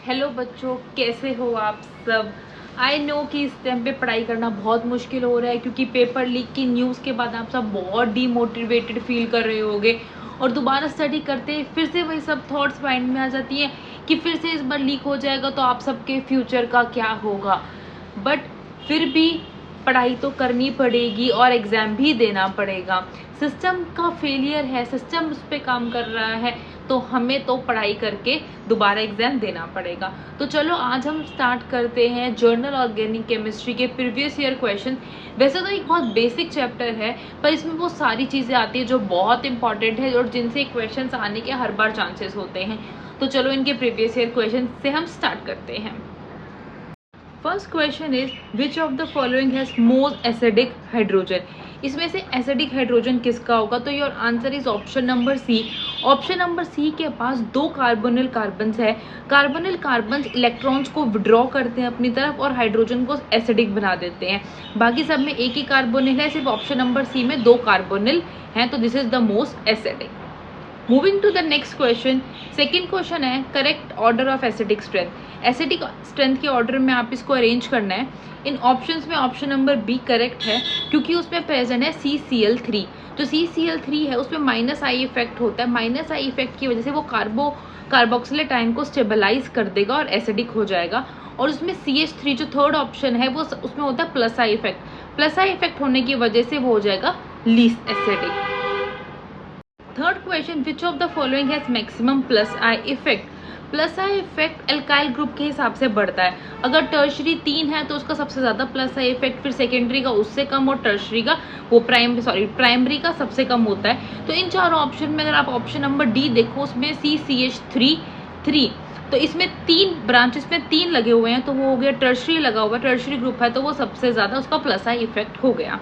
Hello बच्चों, कैसे हो आप सब। आई नो कि इस टाइम पे पढ़ाई करना बहुत मुश्किल हो रहा है क्योंकि पेपर लीक की न्यूज़ के बाद आप सब बहुत डीमोटिवेटेड फील कर रहे होगे और दोबारा स्टडी करते फिर से वही सब थॉट्स माइंड में आ जाती हैं कि फिर से इस बार लीक हो जाएगा तो आप सबके फ्यूचर का क्या होगा। बट फिर भी पढ़ाई तो करनी पड़ेगी और एग्ज़ाम भी देना पड़ेगा। सिस्टम का फेलियर है, सिस्टम उस पर काम कर रहा है, तो हमें तो पढ़ाई करके दोबारा एग्जाम देना पड़ेगा। तो चलो आज हम स्टार्ट करते हैं जर्नल ऑर्गेनिक केमिस्ट्री के प्रीवियस ईयर क्वेश्चन। वैसे तो एक बहुत बेसिक चैप्टर है पर इसमें वो सारी चीज़ें आती है जो बहुत इंपॉर्टेंट है और जिनसे क्वेश्चंस आने के हर बार चांसेस होते हैं। तो चलो इनके प्रीवियस ईयर क्वेश्चन से हम स्टार्ट करते हैं। First question is which of the following has most acidic hydrogen. इसमें से एसिडिक हाइड्रोजन किसका होगा? तो your answer is option number C. Option number C के पास 2 कार्बोनिल कार्बन्स है। कार्बोनिल कार्बन्स इलेक्ट्रॉन्स को विड्रॉ करते हैं अपनी तरफ और हाइड्रोजन को एसिडिक बना देते हैं। बाकी सब में एक ही कार्बोनिल है, सिर्फ ऑप्शन नंबर सी में 2 कार्बोनिल हैं, तो this is the most acidic. Moving to the next question, second question है correct order of acidic strength. Acidic strength के ऑर्डर में आप इसको अरेंज करना है। इन ऑप्शंस में ऑप्शन नंबर बी करेक्ट है क्योंकि उसमें प्रेजेंट है CCl3। जो CCl3 है उसमें माइनस आई इफेक्ट होता है। माइनस आई इफेक्ट की वजह से वो कार्बोक्सिलेट आयन को स्टेबलाइज कर देगा और एसिडिक हो जाएगा। और उसमें CH3 जो थर्ड ऑप्शन है वो उसमें होता है plus I effect. Plus I effect होने की वजह से वो हो जाएगा least acidic. Third question, which of the following has maximum plus I effect. Plus I effect alkyl group के हिसाब से बढ़ता है। अगर टर्शरी 3 है तो उसका सबसे ज़्यादा प्लस आई इफेक्ट, फिर सेकेंडरी का उससे कम और टर्शरी का प्राइमरी का सबसे कम होता है। तो इन चारों ऑप्शन में अगर आप ऑप्शन नंबर डी देखो उसमें CCH3 तो इसमें 3 ब्रांचेस में 3 लगे हुए हैं तो वो हो गया टर्शरी लगा हुआ है, टर्शरी ग्रुप है तो वो सबसे ज़्यादा उसका प्लस आई इफेक्ट हो गया।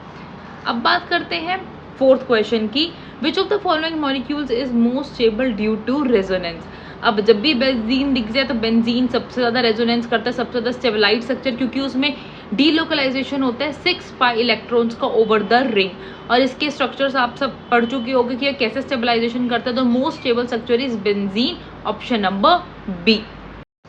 अब बात करते हैं फोर्थ क्वेश्चन की, which of the following molecules is most stable due to resonance. अब जब भी बेंजीन दिख जाए तो बेंजीन सबसे ज्यादा रेजोनेंस करता है, सबसे ज्यादा स्टेबलाइज स्ट्रक्चर, क्योंकि उसमें डीलोकलाइजेशन होता है 6 पाई इलेक्ट्रॉन्स का ओवर द रिंग। और इसके स्ट्रक्चर्स आप सब पढ़ चुके होंगे कि कैसे स्टेबलाइजेशन करता है। तो most stable structure is benzene, option number B.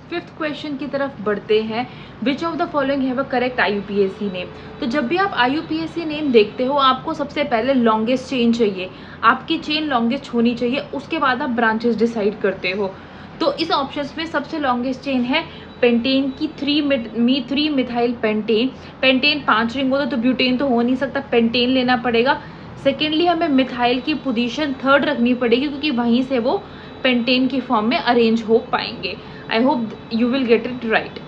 Fifth question की तरफ बढ़ते हैं, which of the following have a correct IUPAC name. तो जब भी आप IUPAC नेम देखते हो आपको सबसे पहले लॉन्गेस्ट चेन चाहिए, आपकी चेन लॉन्गेस्ट होनी चाहिए, उसके बाद आप ब्रांचेस डिसाइड करते हो। तो इस ऑप्शंस में सबसे लॉन्गेस्ट चेन है पेंटेन की 3 मिथाइल पेंटेन। पेंटेन 5 रिंग होता तो ब्यूटेन तो हो नहीं सकता, पेंटेन लेना पड़ेगा। सेकेंडली हमें मिथाइल की पोजीशन 3rd रखनी पड़ेगी क्योंकि वहीं से वो पेंटेन की फॉर्म में अरेंज हो पाएंगे। I hope you will get it right.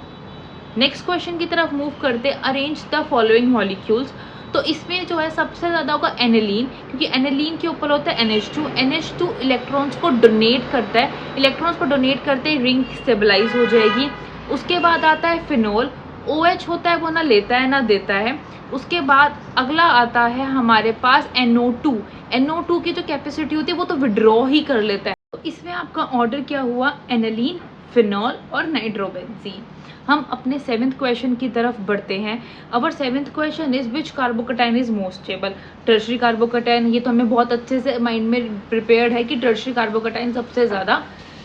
Next question की तरफ मूव करते, अरेंज द फॉलोइंग मॉलिक्यूल्स। तो इसमें जो है सबसे ज़्यादा होगा एनेलीन, क्योंकि एनेलीन के ऊपर होता है NH2 इलेक्ट्रॉन्स को डोनेट करता है। इलेक्ट्रॉन्स को डोनेट करते ही रिंग स्टेबलाइज हो जाएगी। उसके बाद आता है फिनोल, OH होता है वो ना लेता है ना देता है। उसके बाद अगला आता है हमारे पास NO2 की जो कैपेसिटी होती है वो तो विड्रॉ ही कर लेता है। तो इसमें आपका ऑर्डर क्या हुआ, एनेलीन, फिनॉल और नाइट्रोबेंजीन। हम अपने 7th क्वेश्चन की तरफ बढ़ते हैं। अवर 7th question is which कार्बोकटाइन is most stable. Tertiary कार्बोकटाइन, ये तो हमें बहुत अच्छे से माइंड में प्रिपेयर्ड है कि टर्शरी कार्बोकटाइन सबसे ज़्यादा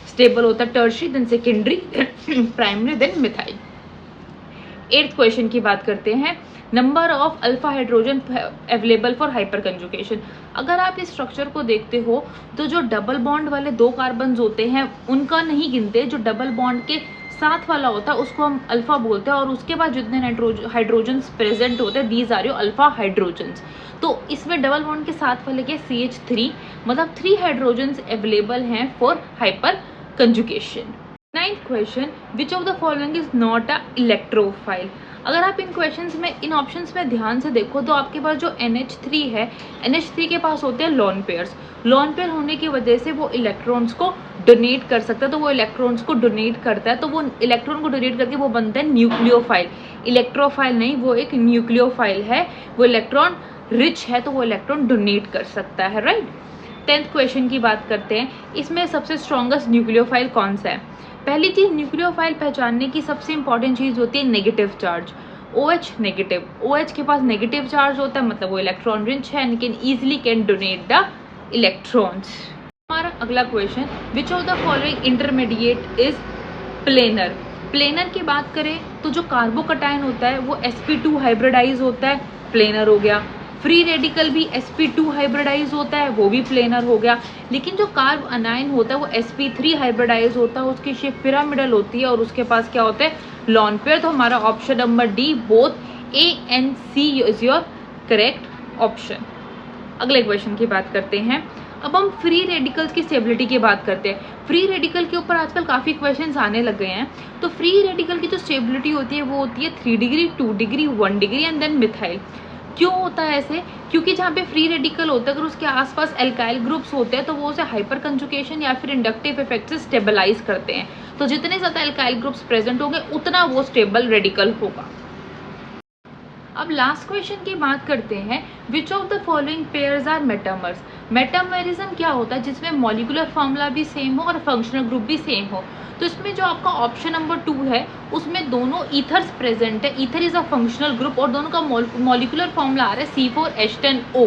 स्टेबल होता है, tertiary then secondary primary then methyl. 8th question की बात करते हैं, number of alpha hydrogen available for hyperconjugation. अगर आप इस स्ट्रक्चर को देखते हो तो जो डबल बॉन्ड वाले 2 कार्बन होते हैं उनका नहीं गिनते, जो डबल बॉन्ड के साथ वाला होता है उसको हम अल्फा बोलते हैं और उसके बाद जितने हाइड्रोजन्स प्रेजेंट होते हैं these are your alpha hydrogens. तो इसमें डबल बॉन्ड के साथ वाले के CH3 मतलब 3 हाइड्रोजन्स अवेलेबल हैं for hyper conjugation. 9th question, which of the following is not a electrophile. अगर आप इन क्वेश्चंस में, इन ऑप्शंस में ध्यान से देखो तो आपके पास जो NH3 है, NH3 के पास होते हैं लॉन पेयर्स। लॉन पेयर होने की वजह से वो इलेक्ट्रॉन्स को डोनेट कर सकता है, तो वो इलेक्ट्रॉन्स को डोनेट करता है, तो वो इलेक्ट्रॉन को डोनेट करके वो बनता है न्यूक्लियोफाइल। इलेक्ट्रोफाइल नहीं, वो एक न्यूक्लियोफाइल है, वो इलेक्ट्रॉन रिच है तो वो इलेक्ट्रॉन डोनेट कर सकता है, राइट। 10th क्वेश्चन की बात करते हैं, इसमें सबसे स्ट्रॉन्गेस्ट न्यूक्लियोफाइल कौन सा है। पहली चीज, न्यूक्लियोफाइल पहचानने की सबसे इंपॉर्टेंट चीज होती है negative charge. OH negative, OH के पास नेगेटिव चार्ज होता है मतलब वो इलेक्ट्रॉन रिच है and can easily can donate the electrons. हमारा अगला question, which of the following intermediate is planar. Planar की बात करें तो जो कार्बोकटायन होता है वो sp2 हाइब्रिडाइज होता है, प्लेनर हो गया। फ्री रेडिकल भी sp2 हाइब्रिडाइज होता है, वो भी प्लेनर हो गया। लेकिन जो कार्ब अनायन होता है वो sp3 हाइब्रिडाइज होता है, उसकी शेप पिरामिडल होती है और उसके पास क्या होता है, लॉन पेयर। तो हमारा option number D both A and C is your correct option. अगले क्वेश्चन की बात करते हैं। अब हम फ्री रेडिकल्स की स्टेबिलिटी की बात करते हैं। फ्री रेडिकल के ऊपर आजकल काफ़ी क्वेश्चंस आने लग गए हैं। तो फ्री रेडिकल की जो स्टेबिलिटी होती है वो होती है 3 degree, 2 degree, 1 degree and then methyl. क्यों होता है ऐसे? क्योंकि जहाँ पे फ्री रेडिकल होता है अगर उसके आसपास एल्काइल ग्रुप्स होते हैं तो वो उसे हाइपर कंजुगेशन या फिर इंडक्टिव इफेक्ट से स्टेबलाइज करते हैं। तो जितने ज़्यादा एल्काइल ग्रुप्स प्रेजेंट होंगे उतना वो स्टेबल रेडिकल होगा। अब लास्ट क्वेश्चन की बात करते हैं, which of the following pairs are metamers. Metamerism क्या होता है? जिसमें मॉलिकुलर फॉर्मूला भी सेम हो और फंक्शनल ग्रुप भी सेम हो। तो इसमें जो आपका ऑप्शन नंबर 2 है उसमें दोनों ईथर्स प्रेजेंट है। Ether is a functional group और दोनों का मॉलिकुलर फॉर्मूला आ रहा है C4H10O।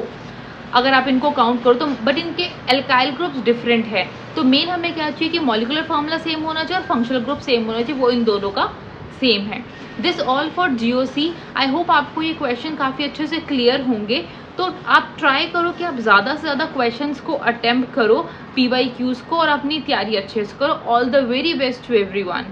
अगर आप इनको काउंट करो तो, बट इनके एल्काइल ग्रुप्स डिफरेंट है। तो मेन हमें क्या चाहिए कि मॉलिकुलर फॉर्मूला सेम होना चाहिए और फंक्शनल ग्रुप सेम होना चाहिए, वो इन दोनों का सेम है। This all for GOC। I hope आपको ये क्वेश्चन काफ़ी अच्छे से क्लियर होंगे। तो आप ट्राई करो कि आप ज़्यादा से ज़्यादा क्वेश्चंस को अटेम्प्ट करो, PYQs को, और अपनी तैयारी अच्छे से करो। All the very best to everyone.